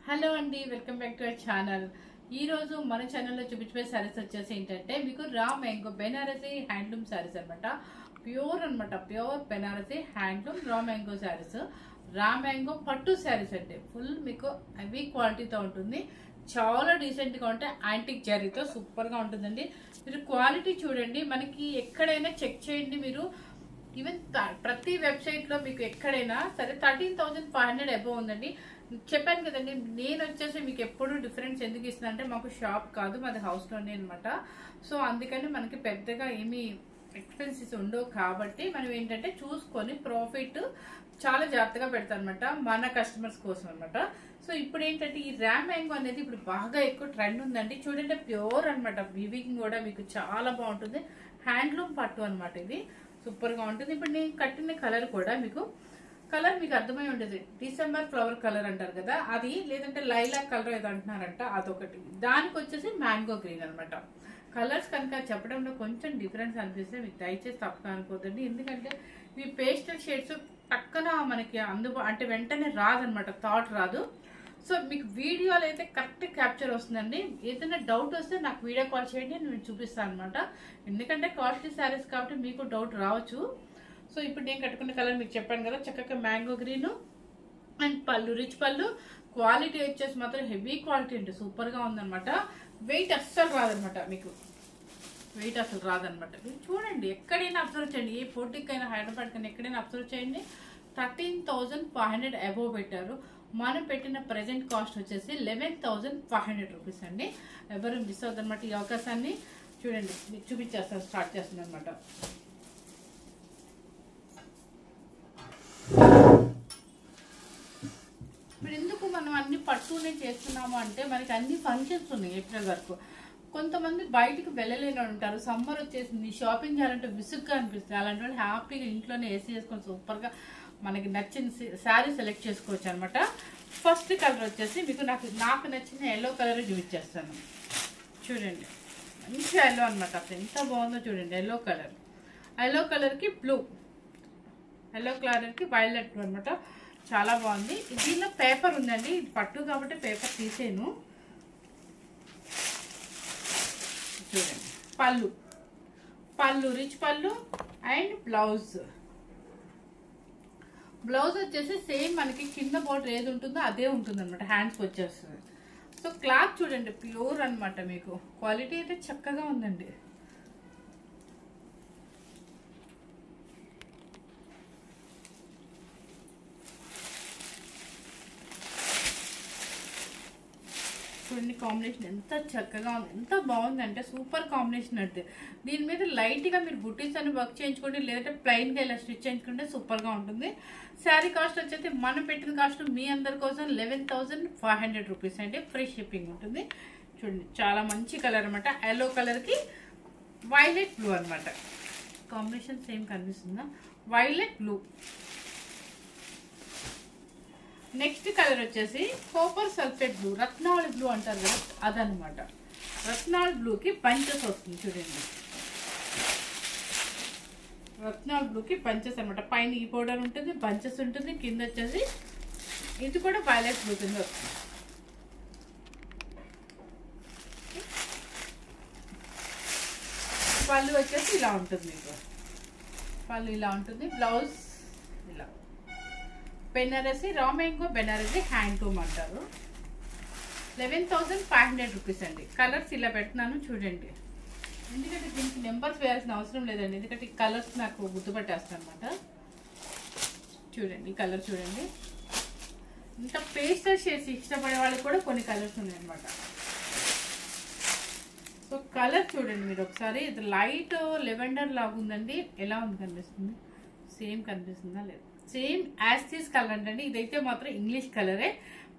Hello అండి, welcome back to our channel. ఈ రోజు మన ఛానల్లో చూపించే సారీస్ వచ్చేసి ఏంటంటే మీకు raw mango Banarasi handloom saris అనమాట. ప్యూర్ అనమాట, pure Banarasi handloom raw mango saris. Raw mango పట్టు సారీస్ అంటే ఫుల్ మీకు హెవీ క్వాలిటీతో ఉంటుంది. చాలా డీసెంట్ గా ఉంటే యాంటిక్ జరీతో సూపర్ గా ఉంటుందండి. మీరు క్వాలిటీ చూడండి, మనకి ఎక్కడైనా చెక్ చేయండి మీరు. ఈవెన్ ప్రతి వెబ్సైట్ లో మీకు ఎక్కడైనా సరే 13,500 అబోవ్ ఉందండి. చెప్పాను కదండి, నేను వచ్చేసి మీకు ఎప్పుడు డిఫరెన్స్ ఎందుకు ఇస్తున్నా అంటే మాకు షాప్ కాదు, మాది హౌస్ లోనే అనమాట. సో అందుకని మనకి పెద్దగా ఏమి ఎక్స్పెన్సెస్ ఉండవు కాబట్టి మనం ఏంటంటే చూసుకొని ప్రాఫిట్ చాలా జాగ్రత్తగా పెడతాం అనమాట మన కస్టమర్స్ కోసం అనమాట. సో ఇప్పుడు ఏంటంటే ఈ రా మ్యాంగో అనేది ఇప్పుడు బాగా ఎక్కువ ట్రెండ్ ఉందండి. చూడండి ప్యూర్ అనమాట, వివింగ్ కూడా మీకు చాలా బాగుంటుంది. హ్యాండ్లూమ్ పట్టు అనమాట, ఇది సూపర్ గా ఉంటుంది. ఇప్పుడు నేను కట్టిన కలర్ కూడా మీకు అర్థమై ఉంటుంది. డిసెంబర్ ఫ్లవర్ కలర్ అంటారు కదా అది, లేదంటే లైలాక్ కలర్ ఏదో అంటున్నారంట అదొకటి. దానికి వచ్చేసి మ్యాంగో గ్రీన్ అనమాట. కలర్స్ కనుక చెప్పడంలో కొంచెం డిఫరెన్స్ అనిపిస్తే మీకు దయచేసి తప్పగా అనుకోదండి. ఎందుకంటే ఇవి పేస్టల్ షేడ్స్ పక్కన మనకి అంటే వెంటనే రాదనమాట, థాట్ రాదు. సో మీకు వీడియోలో అయితే కరెక్ట్ క్యాప్చర్ వస్తుందండి. ఏదైనా డౌట్ వస్తే నాకు వీడియో కాల్ చేయండి, నేను చూపిస్తాను అనమాట. ఎందుకంటే కాస్ట్లీ శారీస్ కాబట్టి మీకు డౌట్ రావచ్చు. సో ఇప్పుడు నేను కట్టుకున్న కలర్ మీకు చెప్పాను కదా, చక్కగా మ్యాంగో గ్రీన్ అండ్ పళ్ళు, రిచ్ పళ్ళు. క్వాలిటీ వచ్చేసి మాత్రం హెవీ క్వాలిటీ అంటే సూపర్ గా ఉందనమాట. వెయిట్ అస్సలు రాదనమాట, మీకు వెయిట్ అసలు రాదనమాట. మీరు చూడండి, ఎక్కడైనా అబ్జర్వ్ చేయండి, ఏ పోటీకైనా హైదరాబాద్కైనా ఎక్కడైనా అబ్జర్వ్ చేయండి. 13,500 అబోవ్ పెట్టారు. మనం పెట్టిన ప్రెజెంట్ కాస్ట్ వచ్చేసి 11,500 రూపీస్ అండి. ఎవరు మిస్ అవుతారనమాట ఈ అవకాశాన్ని. చూడండి మీకు చూపించేస్తాను, స్టార్ట్ చేస్తున్నాను అనమాట. ఇప్పుడు ఎందుకు మనం అన్ని పట్టునే చేస్తున్నాము అంటే మనకి అన్ని ఫంక్షన్స్ ఉన్నాయి ఏప్రిల్ వరకు. కొంతమంది బయటికి వెళ్ళలేని ఉంటారు, సమ్మర్ వచ్చేసింది, షాపింగ్ చేయాలంటే విసుగ్గా అనిపిస్తుంది. అలాంటి వాళ్ళు హ్యాపీగా ఇంట్లోనే ఏసీ చేసుకొని సూపర్గా మనకి నచ్చిన శారీ సెలెక్ట్ చేసుకోవచ్చు అనమాట. ఫస్ట్ కలర్ వచ్చేసి మీకు నాకు నచ్చిన ఎల్లో కలర్ చూపించేస్తాను. చూడండి మంచి ఎల్లో అనమాట, అసలు ఎంత బాగుందో చూడండి. ఎల్లో కలర్కి బ్లూ, ఎల్లో కలర్కి వైలెట్ అనమాట, చాలా బాగుంది. దీనిలో పేపర్ ఉందండి, ఇది పట్టు కాబట్టి పేపర్ తీసేను. చూడండి పళ్ళు రిచ్ పళ్ళు అండ్ బ్లౌజ్ వచ్చేసి సేమ్ మనకి కింద బోర్డర్ ఏది ఉంటుందో అదే ఉంటుంది అనమాట, హ్యాండ్స్కి వచ్చేస్తుంది. సో క్లాత్ చూడండి ప్యూర్ అనమాట, మీకు క్వాలిటీ అయితే చక్కగా ఉందండి. చూడండి కాంబినేషన్ ఎంత చక్కగా ఉంది, ఎంత బాగుందంటే సూపర్ కాంబినేషన్ అంటే. దీని మీద లైట్గా మీరు బుటీస్ అని వర్క్ చేయించుకోండి, లేదంటే ప్లెయిన్గా ఇలా స్టిచ్ చేయించుకుంటే సూపర్గా ఉంటుంది. శారీ కాస్ట్ వచ్చేసి మనం పెట్టిన కాస్ట్ మీ అందరి కోసం 11,500 రూపీస్ అంటే ఫ్రీ షిప్పింగ్ ఉంటుంది. చూడండి చాలా మంచి కలర్ అనమాట, ఎల్లో కలర్కి వైలెట్ బ్లూ అనమాట. కాంబినేషన్ సేమ్ కనిపిస్తుందా, వైలెట్ బ్లూ. నెక్స్ట్ కలర్ వచ్చేసి కాపర్ సల్ఫేట్ బ్లూ, రత్నావళి బ్లూ అంటారు కదా అదనమాట. రత్నావళి బ్లూకి బంచెస్ వస్తుంది చూడండి, రత్నావళి బ్లూకి బంచెస్ అనమాట. పైన ఈ పౌడర్ ఉంటుంది, బంచెస్ ఉంటుంది, కింద వచ్చేసి ఇది కూడా వైలెట్ బ్లూ కింద వస్తుంది. పళ్ళు వచ్చేసి ఇలా ఉంటుంది, మీకు పళ్ళు ఇలా ఉంటుంది. బ్లౌజ్ ఇలా Banarasi raw mango Banarasi handloom అంటారు. 11,500 రూపీస్ అండి. కలర్స్ ఇలా పెడుతున్నాను చూడండి, ఎందుకంటే దీనికి నెంబర్స్ వేయాల్సిన అవసరం లేదండి, ఎందుకంటే ఈ కలర్స్ నాకు గుర్తుపట్టేస్తాను అనమాట. చూడండి ఈ కలర్ చూడండి, ఇంకా పేస్టల్ షేడ్స్ ఇష్టపడే వాళ్ళకి కూడా కొన్ని కలర్స్ ఉన్నాయి అనమాట. సో కలర్ చూడండి మీరు ఒకసారి, ఇది లైట్ లెవెండర్ లాగా ఉందండి. ఎలా ఉంది, కనిపిస్తుంది? సేమ్ కనిపిస్తుందా లేదు? సేమ్ యాస్టీస్ కలర్ అంటండి. ఇదైతే మాత్రం ఇంగ్లీష్ కలరే,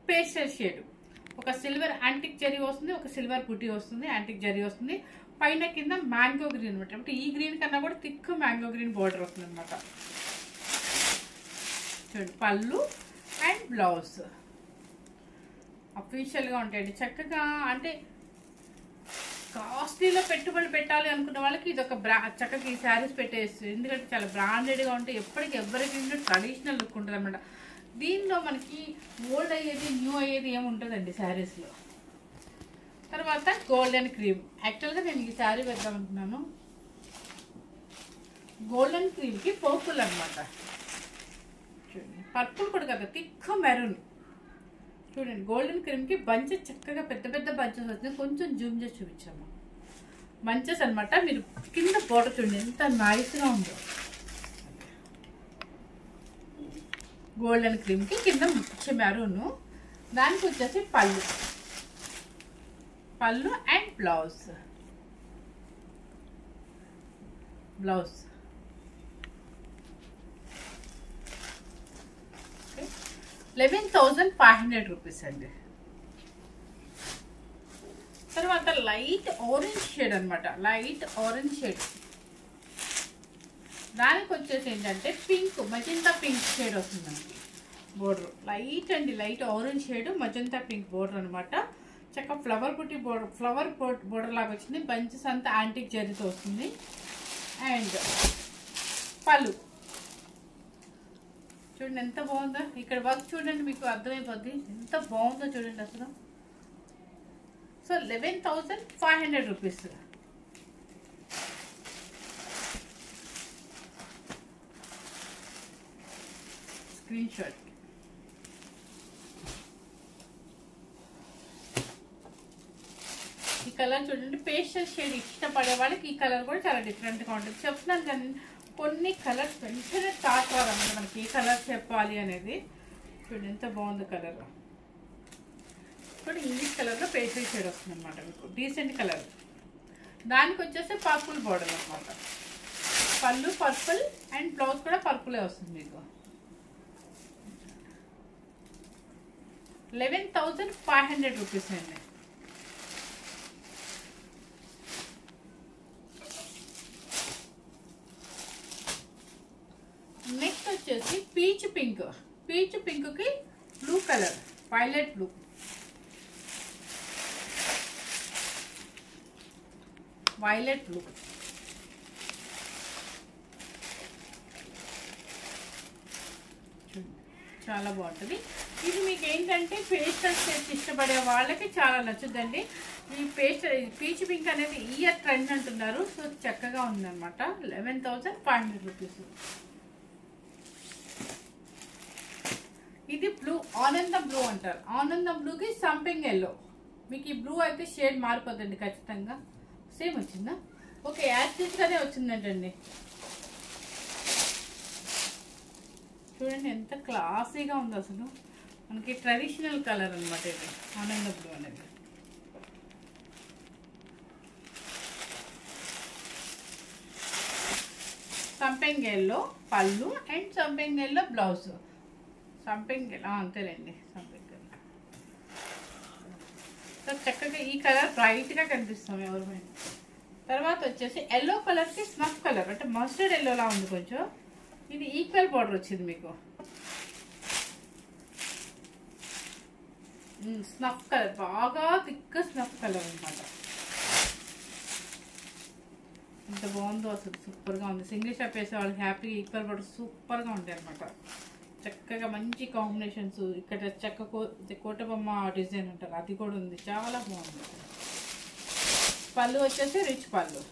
పేస్టల్ షేడ్. ఒక సిల్వర్ యాంటిక్ జరీ వస్తుంది, ఒక సిల్వర్ బుటీ వస్తుంది, యాంటిక్ జరీ వస్తుంది. పైన కింద మ్యాంగో గ్రీన్ అనమాట. అంటే ఈ గ్రీన్ కన్నా కూడా థిక్ మ్యాంగో గ్రీన్ బోర్డర్ వస్తుంది అనమాట. చూడండి పళ్ళు అండ్ బ్లౌజ్ అఫీషియల్గా ఉంటాయండి చక్కగా. అంటే కాస్ట్లీలో పెట్టుబడి పెట్టాలి అనుకున్న వాళ్ళకి ఇది ఒక చక్కగా ఈ శారీస్ పెట్టేస్తుంది. ఎందుకంటే చాలా బ్రాండెడ్గా ఉంటాయి, ఎప్పటికి ఎవరికి ట్రెడిషనల్ లుక్ ఉంటుంది అనమాట. దీనిలో మనకి ఓల్డ్ అయ్యేది న్యూ అయ్యేది ఏముంటుందండి శారీస్లో. తర్వాత గోల్డెన్ క్రీమ్. యాక్చువల్గా నేను ఈ శారీ వేద్దాం అనుకున్నాను. గోల్డెన్ క్రీమ్కి పర్పుల్ అనమాట. చూడండి పర్పుల్ కూడా కదా, థిక్ మెరూన్. చూడండి గోల్డెన్ క్రీమ్కి బంచెస్ చక్కగా పెద్ద పెద్ద బంచెస్ వచ్చింది. కొంచెం జూమ్ చేసి చూపించాము. బంచెస్ అనమాట. మీరు కింద బోర్డర్ చూడండి ఎంత నైస్గా ఉందో. గోల్డెన్ క్రీమ్కి కింద మెరూన్. దానికి వచ్చేసి పళ్ళు అండ్ బ్లౌజ్ 11,500 రూపీస్ అండి. తర్వాత లైట్ ఆరెంజ్ షేడ్ అనమాట. Light orange shade. దానికి వచ్చేసి ఏంటంటే పింక్, మజంతా పింక్ షేడ్ వస్తుందండి బోర్డర్. లైట్ అండి, light orange shade magenta pink border అనమాట. చక్కగా ఫ్లవర్ బోర్డర్ లాగా వచ్చింది. బంచెస్ అంతా యాంటిక్ జరీతో వస్తుంది. అండ్ పళ్ళు చూడండి ఎంత బాగుందో. ఇక్కడ వర్క్ చూడండి, మీకు అర్థమైపోద్ది ఎంత బాగుందో చూడండి అసలు. So 11,500 rupees. Screen shot. ఈ కలర్ చూడండి, పేస్టల్ షేడ్ ఇష్టపడే వాళ్ళకి ఈ కలర్ కూడా చాలా డిఫరెంట్గా ఉంటుంది. చెప్తున్నాను కానీ కొన్ని కలర్స్ వెంటనే స్టార్ట్ అవ్వాలన్నమాట మనకి ఏ కలర్ చెప్పాలి అనేది. చూడండి ఎంత బాగుంది కలర్. ఇప్పుడు ఇంగ్లీష్ కలర్లో పేస్టల్ షేడ్ వస్తుంది అనమాట మీకు, డీసెంట్ కలర్. దానికి వచ్చేసి పర్పుల్ బోర్డర్ అనమాట. పళ్ళు పర్పుల్ అండ్ బ్లౌజ్ కూడా పర్పులే వస్తుంది మీకు. 11,500 రూపీస్ అండి. నెక్స్ట్ వచ్చేసి పీచ్ పింక్. పీచ్ పింక్కి బ్లూ కలర్, వైలెట్ బ్లూ. చాలా బాగుంటుంది. ఇది మీకు ఏంటంటే పేస్టల్ షేడ్స్ ఇష్టపడే వాళ్ళకి చాలా నచ్చుద్దండి. ఈ పీచ్ పింక్ అనేది ఇయర్ ట్రెండ్ అంటున్నారు. సో చక్కగా ఉందన్నమాట. 11,500 రూపీస్. ఇది బ్లూ, ఆనందం బ్లూ అంటారు. ఆనందం బ్లూకి సంపింగ్ ఎల్లో. మీకు ఈ బ్లూ అయితే షేడ్ మారిపోతుంది ఖచ్చితంగా. సేమ్ వచ్చిందా? ఓకే, యాక్చువల్గానే వచ్చిందంటండి. చూడండి ఎంత క్లాసీగా ఉంది అసలు. మనకి ట్రెడిషనల్ కలర్ అనమాట ఇది ఆనంద బ్లూ అనేది. సంపెంగ్ ఎల్లో పళ్ళు అండ్ సంపెంగ్ ఎల్లో బ్లౌజ్. సంపెంగ్ ఎల్లో అంతేలేండి. సంపెంగ్ ఎల్లో సో చక్కగా ఈ కలర్ బ్రైట్గా కనిపిస్తాం ఎవరిమైనా. తర్వాత వచ్చేసి ఎల్లో కలర్కి స్నఫ్ కలర్, అంటే మస్టర్డ్ ఎల్లోలా ఉంది కొంచెం. ఇది ఈక్వల్ బార్డర్ వచ్చింది మీకు. స్నఫ్ కలర్, బాగా థిక్ స్నఫ్ కలర్ అనమాట. ఎంత బాగుందో అసలు, సూపర్గా ఉంది. సింగిల్ షాప్ వేసే వాళ్ళకి హ్యాపీ ఈక్వల్ బార్డర్ సూపర్గా ఉంటాయి అనమాట. చక్కగా మంచి కాంబినేషన్స్. ఇక్కడ కోటబొమ్మ డిజైన్ అంటారు, అది కూడా ఉంది. చాలా బాగుంది. పళ్ళు వచ్చేసి రిచ్ పళ్ళు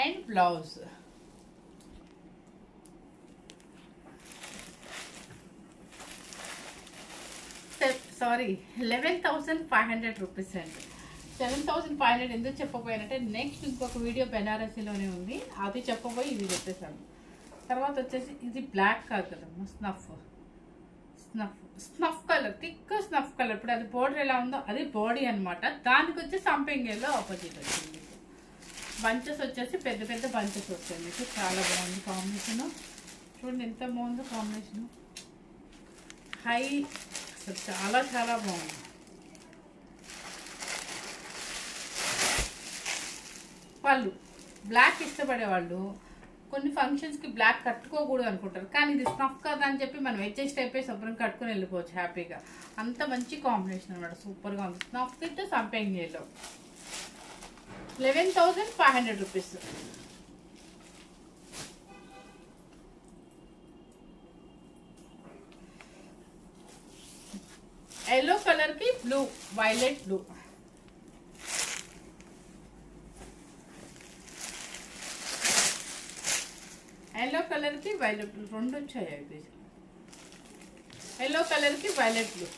అండ్ బ్లౌజ్. సారీ 11,500 రూపీస్ అండి. 7,500 ఎందుకు చెప్పబోయానంటే నెక్స్ట్ ఇంకొక వీడియో బెనారసీలోనే ఉంది, అది చెప్పబోయి ఇది చెప్పేసాను. తర్వాత వచ్చేసి ఇది బ్లాక్ కాదు కదమ్మా, snuff colour, thick snuff colour. ఇప్పుడు అది బోర్డర్ ఎలా ఉందో అది బాడీ అనమాట. దానికి వచ్చి సంపెంగేలో ఆపోజిట్ వచ్చింది. బంచెస్ వచ్చేసి పెద్ద పెద్ద బంచెస్ వస్తాయి మీకు. చాలా బాగుంది కాంబినేషన్. చూడండి ఎంత బాగుందో కాంబినేషన్. హై అసలు చాలా చాలా బాగుంది. వాళ్ళు బ్లాక్ ఇష్టపడే వాళ్ళు కొన్ని ఫంక్షన్స్కి బ్లాక్ కట్టుకోకూడదు అనుకుంటారు, కానీ ఇది స్నఫ్ కదా అని చెప్పి మనం అడ్జస్ట్ అయిపోయి శుభ్రం కట్టుకుని వెళ్ళిపోవచ్చు హ్యాపీగా. అంత మంచి కాంబినేషన్ అనమాట, సూపర్గా ఉంది. స్నఫ్ విత్ సంపెంగ్ ఎల్లో. 11,500 రూపీస్. ఎల్లో కలర్ కి blue, violet blue. Yellow colour కి వైలెట్ బ్లూ రెండు వచ్చాయి. ఎల్లో కలర్ కి వైలెట్ బ్లూ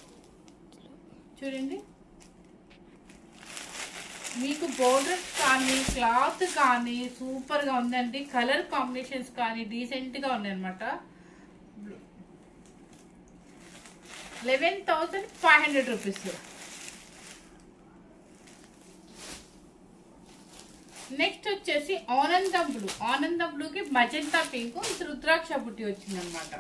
చూడండి. మీకు బోర్డర్స్ కానీ క్లాత్ కానీ సూపర్గా ఉందండి. కలర్ కాంబినేషన్స్ కానీ డీసెంట్గా ఉన్నాయన్నమాట. 11,500 రూపీస్. నెక్స్ట్ వచ్చేసి ఆనందం బ్లూ. ఆనందం బ్లూకి మజెంటా పింక్, రుద్రాక్ష బుట్టి వచ్చింది అనమాట.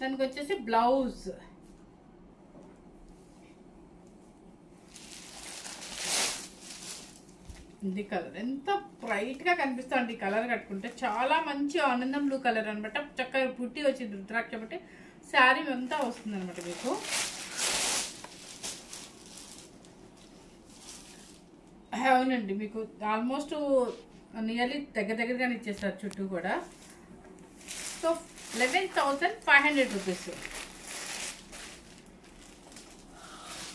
దానికి వచ్చేసి బ్లౌజ్. ఇది కలర్ ఎంత బ్రైట్ గా కనిపిస్తుంది. కలర్ కట్టుకుంటే చాలా మంచి ఆనందం బ్లూ కలర్ అనమాట. చక్కగా బుట్టి వచ్చింది, రుద్రాక్ష బుట్టి. శారీ అంతా వస్తుంది అనమాట మీకు. అవునండి, మీకు ఆల్మోస్ట్ నియర్లీ దగ్గరగానే ఇచ్చేస్తారు చుట్టూ కూడా. So 11,500 rupees.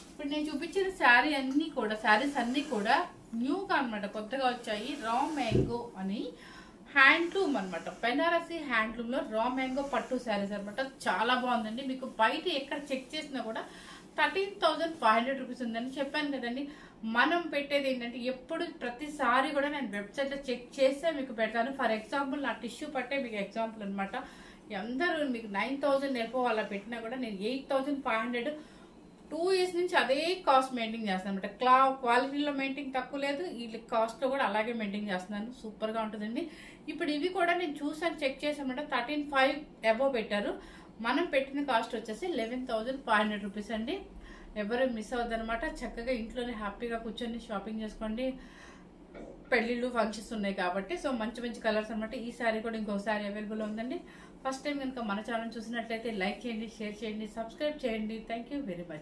ఇప్పుడు నేను చూపించిన శారీస్ అన్ని కూడా న్యూగా అనమాట, కొత్తగా వచ్చాయి. రా మ్యాంగో అని హ్యాండ్లూమ్ అనమాట. బెనారసి హ్యాండ్లూమ్ లో రా మ్యాంగో పట్టు శారీస్ అనమాట. చాలా బాగుందండి. మీకు బయట ఎక్కడ చెక్ చేసినా కూడా 13,500 రూపీస్ ఉందని చెప్పాను కదండి. మనం పెట్టేది ఏంటంటే ఎప్పుడు ప్రతిసారి కూడా నేను వెబ్సైట్లో చెక్ చేస్తే మీకు పెడతాను. ఫర్ ఎగ్జాంపుల్ నా టిష్యూ పట్టే మీకు ఎగ్జాంపుల్ అనమాట. అందరూ మీకు 9,000 ఎఫో అలా పెట్టినా కూడా నేను 8,500 2 ఇయర్స్ నుంచి అదే కాస్ట్ మెయింటైన్ చేస్తాను అనమాట. క్వాలిటీలో మెయింటైన్ తక్కువ లేదు, ఈ కాస్ట్లో కూడా అలాగే మెయింటైన్ చేస్తున్నాను. సూపర్గా ఉంటుందండి. ఇప్పుడు ఇవి కూడా నేను చూసాను, చెక్ చేసామంటే 13,500 ఎబో పెట్టారు. మనం పెట్టిన కాస్ట్ వచ్చేసి 11,500 రూపీస్ అండి. ఎవరు మిస్ అవ్వద్దనమాట. చక్కగా ఇంట్లోనే హ్యాపీగా కూర్చొని షాపింగ్ చేసుకోండి. పెళ్ళిళ్ళు ఫంక్షన్స్ ఉన్నాయి కాబట్టి. సో మంచి కలర్స్ అనమాట. ఈ శారీ కూడా ఇంకో శారీ అవైలబుల్ ఉందండి. ఫస్ట్ టైం కనుక మన ఛానల్ చూసినట్లయితే లైక్ చేయండి, షేర్ చేయండి, సబ్స్క్రైబ్ చేయండి. Thank you very much.